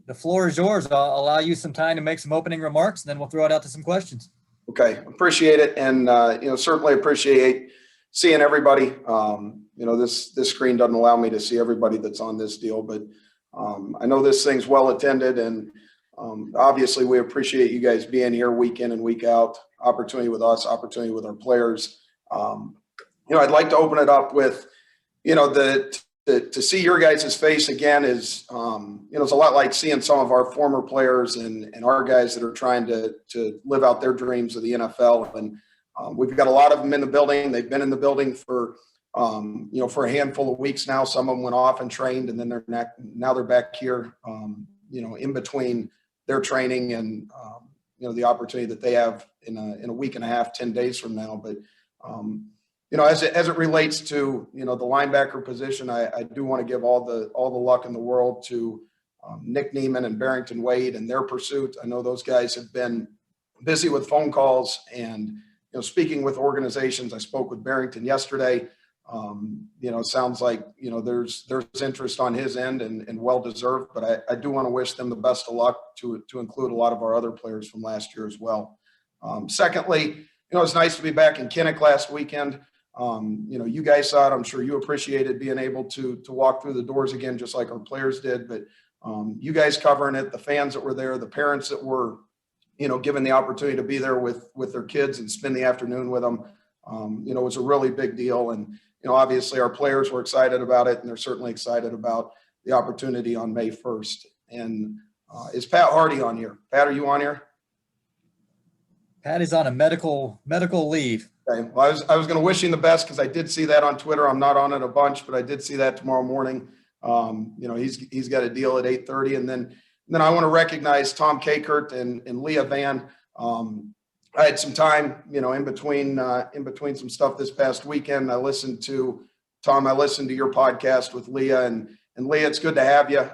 The floor is yours. I'll allow you some time to make some opening remarks, and then we'll throw it out to some questions. Okay, appreciate it, and certainly appreciate seeing everybody. This screen doesn't allow me to see everybody that's on this deal, but I know this thing's well attended, and obviously we appreciate you guys being here week in and week out. Opportunity with us, opportunity with our players. I'd like to open it up with, to see your guys' face again is, it's a lot like seeing some of our former players and our guys that are trying to live out their dreams of the NFL. And we've got a lot of them in the building. They've been in the building for a handful of weeks now. Some of them went off and trained, and then now they're back here, in between their training and, the opportunity that they have in a week and a half, 10 days from now. But, as it relates to, the linebacker position, I do want to give all the luck in the world to Nick Neiman and Barrington Wade and their pursuit. I know those guys have been busy with phone calls and, speaking with organizations. I spoke with Barrington yesterday. It sounds like, there's interest on his end and well-deserved, but I do want to wish them the best of luck to include a lot of our other players from last year as well. Secondly, it's nice to be back in Kinnick last weekend. You guys saw it. I'm sure you appreciated being able to walk through the doors again, just like our players did. But you guys covering it, the fans that were there, the parents that were, given the opportunity to be there with their kids and spend the afternoon with them, it was a really big deal. And, obviously our players were excited about it, and they're certainly excited about the opportunity on May 1st. And is Pat Hardy on here? Pat, are you on here? Pat is on a medical leave. Okay. Well, I was going to wish him the best because I did see that on Twitter. I'm not on it a bunch, but I did see that tomorrow morning. He's got a deal at 8:30, and then I want to recognize Tom Kakert and Leah Van. I had some time, in between some stuff this past weekend. I listened to your podcast with Leah, and Leah, it's good to have you.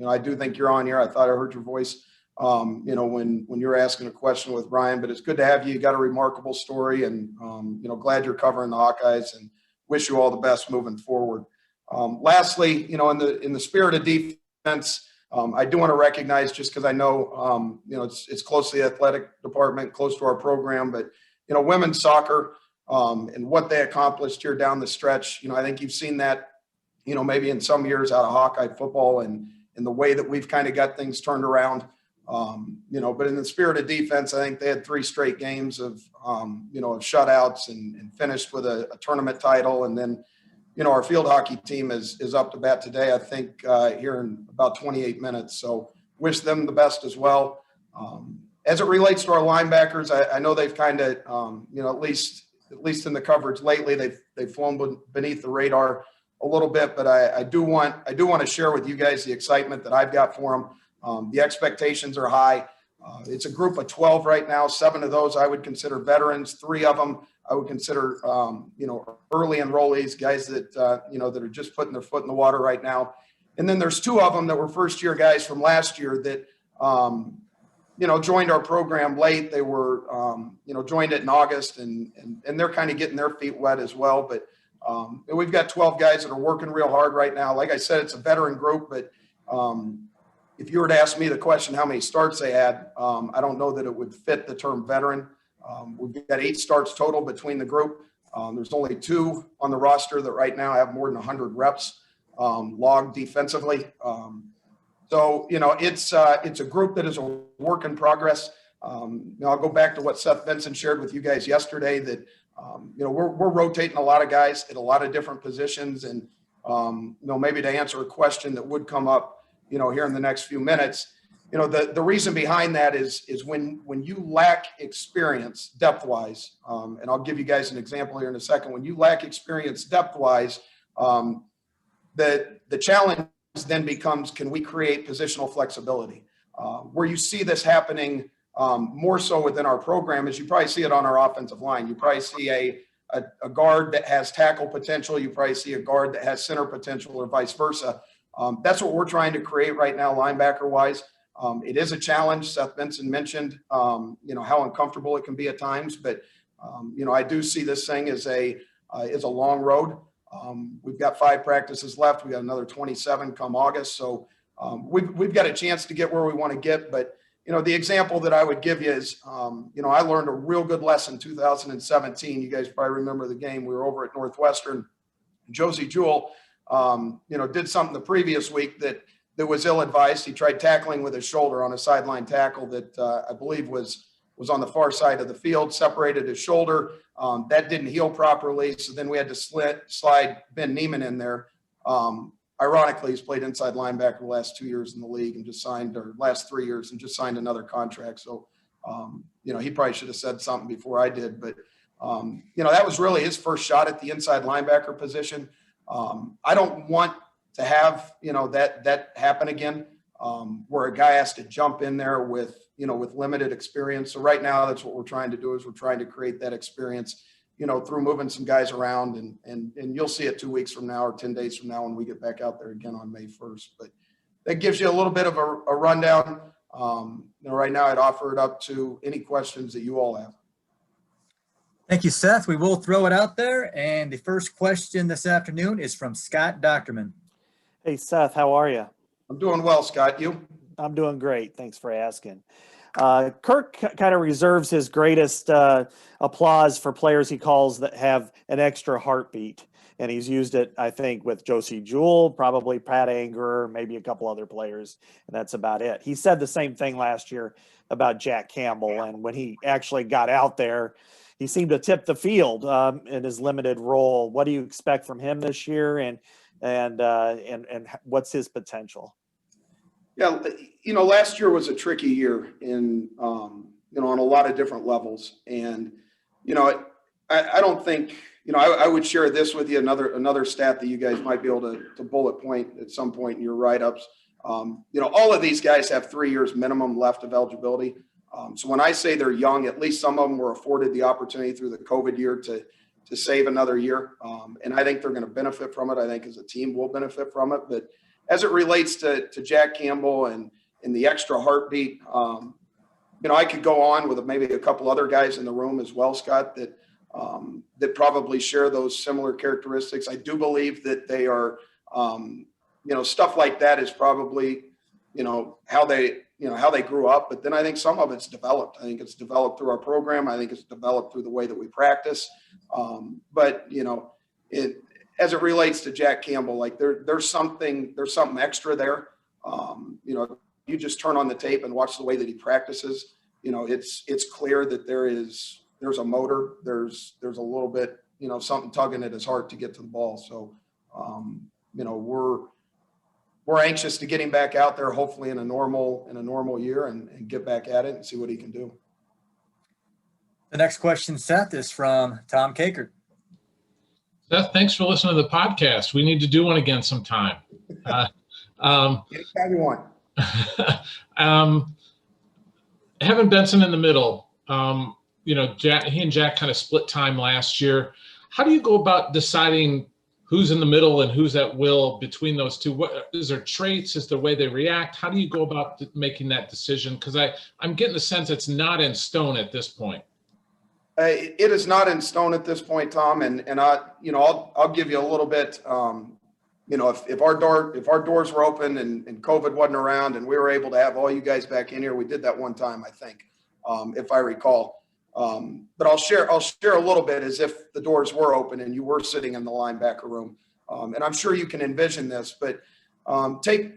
I do think you're on here. I thought I heard your voice, when you were asking a question with Brian, but it's good to have you. You got a remarkable story, and, glad you're covering the Hawkeyes, and wish you all the best moving forward. Lastly, in the spirit of defense, I do want to recognize, just because I know, it's close to the athletic department, close to our program, but, women's soccer and what they accomplished here down the stretch. I think you've seen that, maybe in some years out of Hawkeye football and the way that we've kind of got things turned around. But in the spirit of defense, I think they had 3 straight games of shutouts and finished with a tournament title. And then, our field hockey team is up to bat today, I think, here in about 28 minutes. So wish them the best as well. As it relates to our linebackers, I know they've kind of, at least in the coverage lately, they've flown beneath the radar a little bit. But I do want to share with you guys the excitement that I've got for them. The expectations are high. It's a group of 12 right now. 7 of those I would consider veterans. 3 of them I would consider, early enrollees, guys that, that are just putting their foot in the water right now. And then there's 2 of them that were first-year guys from last year that, joined our program late. They were, joined it in August, and they're kind of getting their feet wet as well. But we've got 12 guys that are working real hard right now. Like I said, it's a veteran group, but if you were to ask me the question how many starts they had, I don't know that it would fit the term veteran. We've got 8 starts total between the group. There's only 2 on the roster that right now have more than 100 reps logged defensively. So it's a group that is a work in progress. I'll go back to what Seth Vincent shared with you guys yesterday, that we're rotating a lot of guys at a lot of different positions, and maybe to answer a question that would come up here in the next few minutes, the reason behind that is when you lack experience depth-wise, and I'll give you guys an example here in a second. When you lack experience depth-wise, the challenge then becomes, can we create positional flexibility? Where you see this happening more so within our program is you probably see it on our offensive line. You probably see a guard that has tackle potential. You probably see a guard that has center potential, or vice versa. That's what we're trying to create right now, linebacker-wise. It is a challenge. Seth Benson mentioned, how uncomfortable it can be at times, but I do see this thing as a long road. We've got 5 practices left. We got another 27 come August. So, we've got a chance to get where we want to get. But, the example that I would give you is, I learned a real good lesson 2017. You guys probably remember the game. We were over at Northwestern. Josie Jewell, did something the previous week that was ill-advised. He tried tackling with his shoulder on a sideline tackle that I believe was on the far side of the field, separated his shoulder. That didn't heal properly. So then we had to slide Ben Neiman in there. Ironically, he's played inside linebacker the last 2 years in the league and just signed, or last 3 years, and just signed another contract. So, he probably should have said something before I did. But, that was really his first shot at the inside linebacker position. I don't want to have, that happen again, where a guy has to jump in there with limited experience. So right now, that's what we're trying to do, is we're trying to create that experience, through moving some guys around, and you'll see it 2 weeks from now or 10 days from now when we get back out there again on May 1st. But that gives you a little bit of a rundown. Right now I'd offer it up to any questions that you all have. Thank you, Seth. We will throw it out there. And the first question this afternoon is from Scott Docterman. Hey, Seth, how are you? I'm doing well, Scott. You? I'm doing great. Thanks for asking. Kirk kind of reserves his greatest applause for players he calls that have an extra heartbeat. And he's used it, I think, with Josie Jewell, probably Pat Anger, maybe a couple other players, and that's about it. He said the same thing last year about Jack Campbell, and when he actually got out there, he seemed to tip the field in his limited role. What do you expect from him this year, and what's his potential? Yeah, last year was a tricky year on a lot of different levels. And, I don't think, I would share this with you, another stat that you guys might be able to bullet point at some point in your write-ups. All of these guys have 3 years minimum left of eligibility. So when I say they're young, at least some of them were afforded the opportunity through the COVID year to save another year. And I think they're going to benefit from it. I think as a team we'll benefit from it. But as it relates to Jack Campbell and the extra heartbeat, I could go on with maybe a couple other guys in the room as well, Scott, that probably share those similar characteristics. I do believe that they are, stuff like that is probably, how they grew up. But then I think some of it's developed. I think it's developed through our program. I think it's developed through the way that we practice. But as it relates to Jack Campbell, like there's something extra there. You just turn on the tape and watch the way that he practices. It's clear that there's a motor. There's a little bit, something tugging at his heart to get to the ball. So, we're anxious to get him back out there, hopefully in a normal year, and get back at it and see what he can do. The next question, Seth, is from Tom Kakert. Seth, thanks for listening to the podcast. We need to do one again sometime. Anytime you want. Having Benson in the middle, he and Jack kind of split time last year. How do you go about deciding who's in the middle and who's at will between those two? What is there traits? Is the way they react? How do you go about making that decision? Because I'm getting the sense it's not in stone at this point. It is not in stone at this point, Tom, and I'll give you a little bit. If our doors were open and COVID wasn't around and we were able to have all you guys back in here, we did that one time, I think, if I recall. But I'll share a little bit as if the doors were open and you were sitting in the linebacker room. And I'm sure you can envision this, but take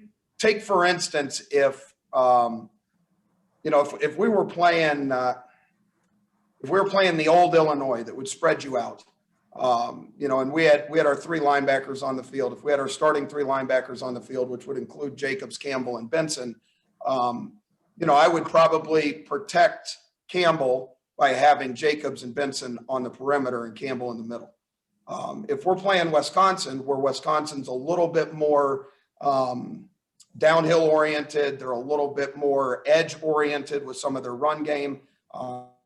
for instance, if we were playing the old Illinois that would spread you out, and we had our 3 linebackers on the field. If we had our starting 3 linebackers on the field, which would include Jacobs, Campbell, and Benson, I would probably protect Campbell by having Jacobs and Benson on the perimeter and Campbell in the middle. If we're playing Wisconsin, where Wisconsin's a little bit more downhill oriented, they're a little bit more edge oriented with some of their run game.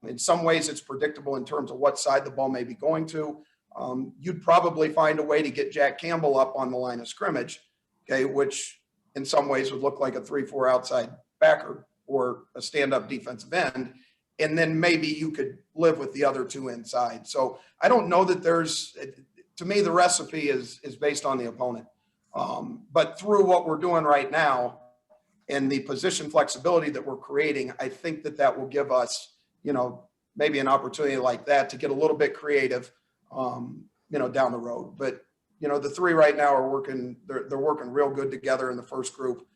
In some ways, it's predictable in terms of what side the ball may be going to. You'd probably find a way to get Jack Campbell up on the line of scrimmage, okay, which in some ways would look like a 3-4 outside backer or a stand-up defensive end. And then maybe you could live with the other 2 inside. So I don't know that to me, the recipe is based on the opponent. But through what we're doing right now, and the position flexibility that we're creating, I think that will give us, maybe an opportunity like that to get a little bit creative, down the road. But, the three right now are working, they're working real good together in the first group.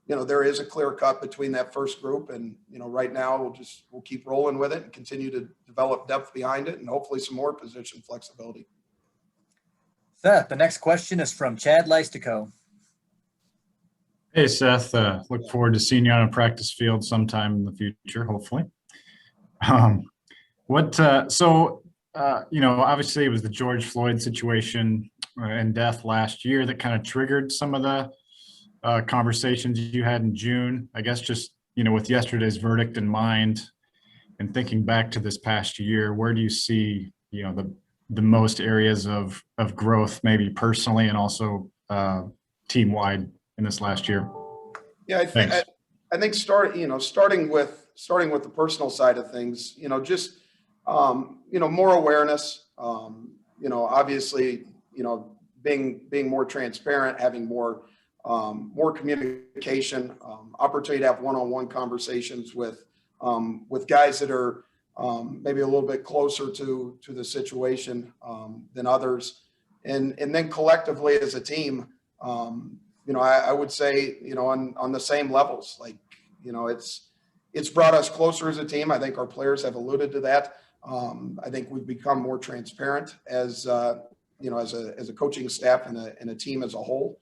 There is a clear cut between that first group, and, right now we'll keep rolling with it and continue to develop depth behind it and hopefully some more position flexibility. Seth, the next question is from Chad Leistico. Hey, Seth, look forward to seeing you on a practice field sometime in the future, hopefully. Obviously it was the George Floyd situation and death last year that kind of triggered some of the conversations you had in June. I guess just, with yesterday's verdict in mind and thinking back to this past year, where do you see, the most areas of growth, maybe personally and also team-wide in this last year? Yeah, I think starting with the personal side of things, just more awareness, obviously, being more transparent, having more communication, opportunity to have one-on-one conversations with guys that are maybe a little bit closer to the situation than others, and then collectively as a team, I would say, on the same levels, like, it's brought us closer as a team. I think our players have alluded to that. I think we've become more transparent as a coaching staff and a team as a whole.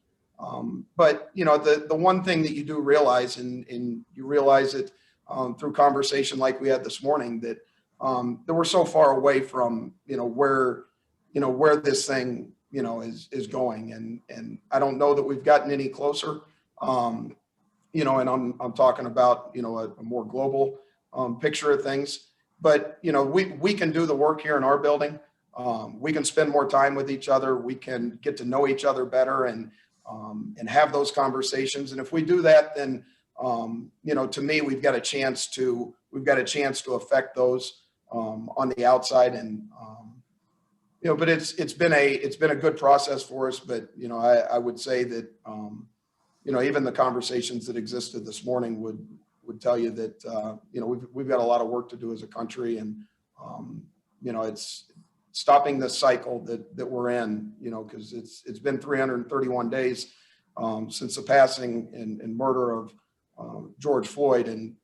But, the one thing that you do realize, and you realize it through conversation like we had this morning, that we're so far away from, where this thing, is going. And I don't know that we've gotten any closer. And I'm talking about, a more global picture of things. But, we can do the work here in our building. We can spend more time with each other. We can get to know each other better and have those conversations. And if we do that, then, to me, we've got a chance to affect those on the outside. And, but it's been a good process for us. But, I would say that, even the conversations that existed this morning would tell you that, we've got a lot of work to do as a country, and, it's stopping this cycle that we're in, because it's been 331 days since the passing and murder of George Floyd. And,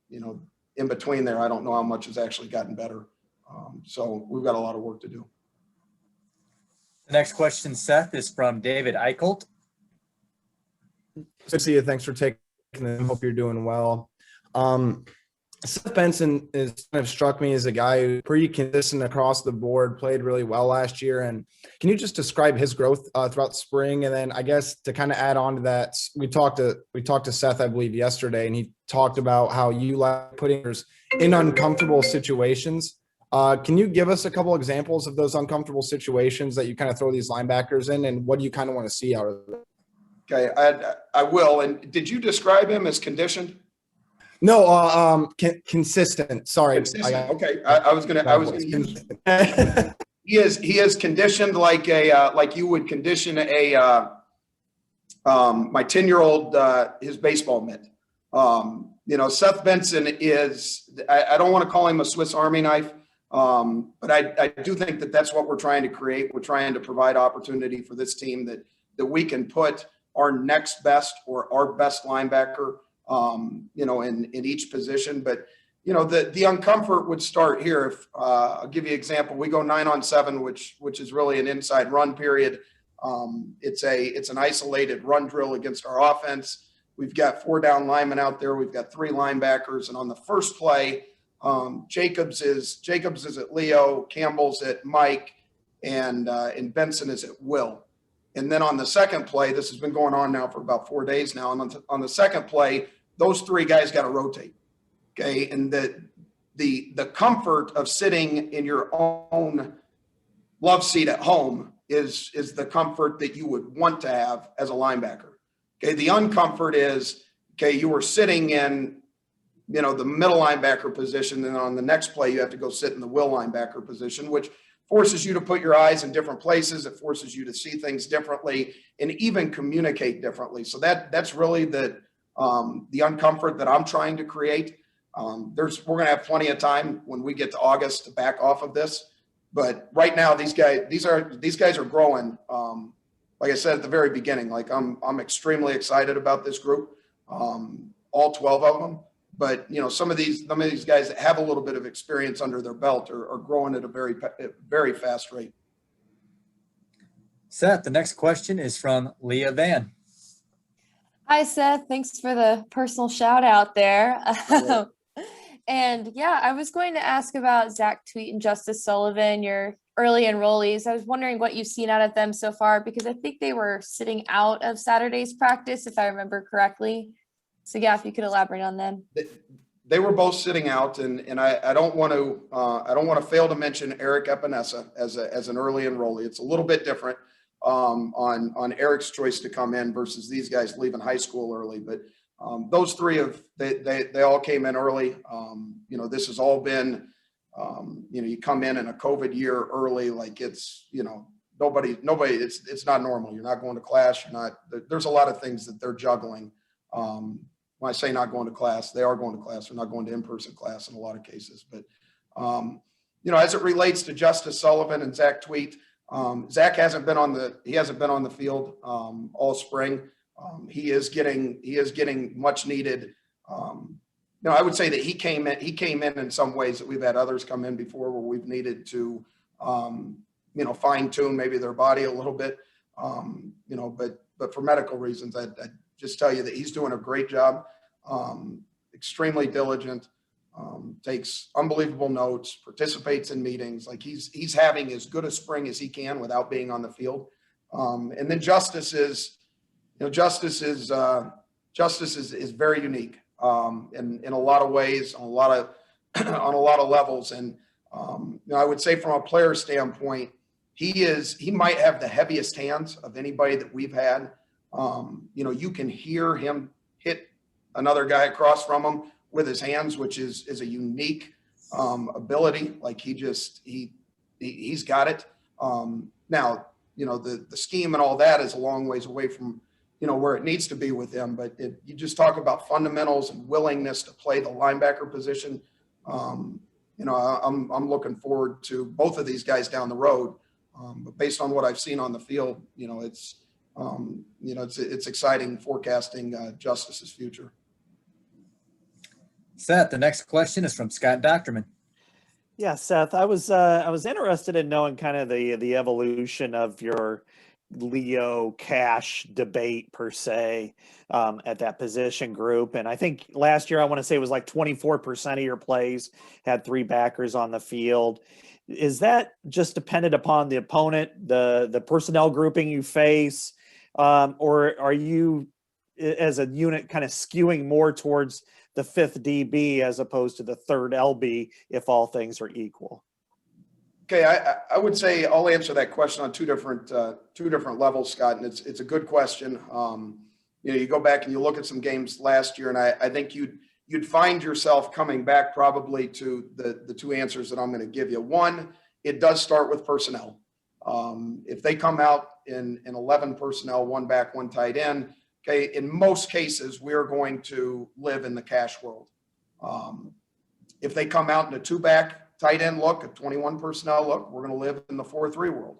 in between there, I don't know how much has actually gotten better. So we've got a lot of work to do. The next question, Seth, is from David Eichelt. Good to see you. Thanks for taking it. Hope you're doing well. Seth Benson is kind of struck me as a guy who's pretty consistent across the board, played really well last year. And can you just describe his growth throughout spring? And then I guess to kind of add on to that, we talked to Seth, I believe, yesterday, and he talked about how you like putting us in uncomfortable situations. Can you give us a couple examples of those uncomfortable situations that you kind of throw these linebackers in, and what do you kind of want to see out of them? Okay, I will. And did you describe him as conditioned? No, consistent. Sorry. Consistent. Okay, I was gonna use. He is conditioned like you would condition my 10-year-old his baseball mitt. Seth Benson is. I don't want to call him a Swiss Army knife, but I do think that's what we're trying to create. We're trying to provide opportunity for this team that we can put our next best or our best linebacker, in each position. But, the uncomfort would start here. If I'll give you an example, we go 9-on-7, which is really an inside run period. It's an isolated run drill against our offense. We've got 4 down linemen out there. We've got 3 linebackers. And on the first play, Jacobs is at Leo, Campbell's at Mike, and Benson is at Will. And then on the second play, this has been going on now for about 4 days now. And on the second play, those 3 guys got to rotate. Okay. And the comfort of sitting in your own love seat at home is the comfort that you would want to have as a linebacker. Okay. The uncomfort is, okay, you were sitting in, the middle linebacker position. And on the next play, you have to go sit in the will linebacker position, which forces you to put your eyes in different places. It forces you to see things differently and even communicate differently. So that's really the the uncomfort that I'm trying to create. We're going to have plenty of time when we get to August to back off of this. But right now, these guys are growing. Like I said at the very beginning, like I'm extremely excited about this group, all 12 of them. But some of these guys that have a little bit of experience under their belt are growing at a very fast rate. Seth, the next question is from Leah Van. Hi, Seth. Thanks for the personal shout out there. And yeah, I was going to ask about Zach Tweet and Justice Sullivan, your early enrollees. I was wondering what you've seen out of them so far, because I think they were sitting out of Saturday's practice, if I remember correctly. So yeah, if you could elaborate on them. They were both sitting out, and I don't want to fail to mention Eric Epinesa as an early enrollee. It's a little bit different on Eric's choice to come in versus these guys leaving high school early. But those three they all came in early. This has all been, you come in a COVID year early, like it's, nobody, it's not normal. You're not going to class. There's a lot of things that they're juggling. When I say not going to class, they are going to class. They're not going to in-person class in a lot of cases. But, as it relates to Justice Sullivan and Zach Tweet, Zach hasn't been on the field all spring. He is getting much needed. I would say that he came in some ways that we've had others come in before, where we've needed to, fine tune maybe their body a little bit. But for medical reasons, I just tell you that he's doing a great job. Extremely diligent. Takes unbelievable notes, participates in meetings. Like he's having as good a spring as he can without being on the field. And then Justice is very unique in a lot of ways, on a lot of levels. And I would say from a player standpoint, he might have the heaviest hands of anybody that we've had. You can hear him hit another guy across from him with his hands, which is a unique ability. Like he's got it. Now, the scheme and all that is a long ways away from, where it needs to be with him. But you just talk about fundamentals and willingness to play the linebacker position. I'm looking forward to both of these guys down the road. But based on what I've seen on the field, it's exciting forecasting Justice's future. Seth, the next question is from Scott Docterman. Yeah, Seth, I was interested in knowing kind of the evolution of your Leo Cash debate per se at that position group. And I think last year, I want to say it was like 24% of your plays had three backers on the field. Is that just dependent upon the opponent, the personnel grouping you face, or are you as a unit kind of skewing more towards the fifth DB as opposed to the third LB if all things are equal? Okay, I would say I'll answer that question on two different levels, Scott, and it's a good question. You go back and you look at some games last year, and I think you'd find yourself coming back probably to the two answers that I'm going to give you. One, it does start with personnel. If they come out in 11 personnel, one back, one tight end, okay, in most cases, we're going to live in the cash world. If they come out in a two-back tight end look, a 21 personnel look, we're going to live in the 4-3 world.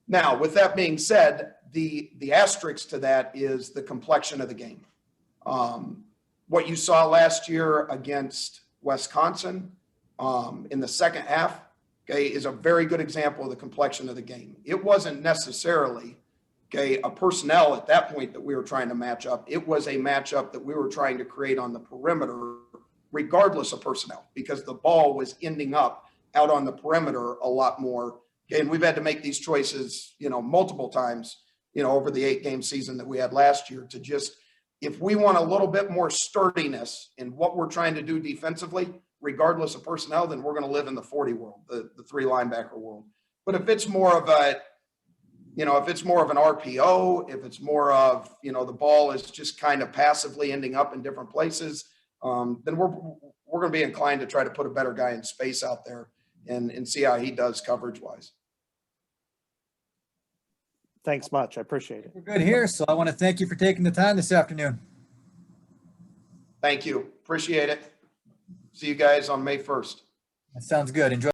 Now, with that being said, the asterisk to that is the complexion of the game. What you saw last year against Wisconsin in the second half, okay, is a very good example of the complexion of the game. It wasn't necessarily, okay, a personnel at that point that we were trying to match up. It was a matchup that we were trying to create on the perimeter, regardless of personnel, because the ball was ending up out on the perimeter a lot more. Okay, and we've had to make these choices, multiple times, over the 8-game season that we had last year to just, if we want a little bit more sturdiness in what we're trying to do defensively, regardless of personnel, then we're going to live in the 40 world, the three linebacker world. But if it's more of an RPO, if it's more of, the ball is just kind of passively ending up in different places, then we're going to be inclined to try to put a better guy in space out there and see how he does coverage wise. Thanks much. I appreciate it. We're good here. So I want to thank you for taking the time this afternoon. Thank you. Appreciate it. See you guys on May 1st. That sounds good. Enjoy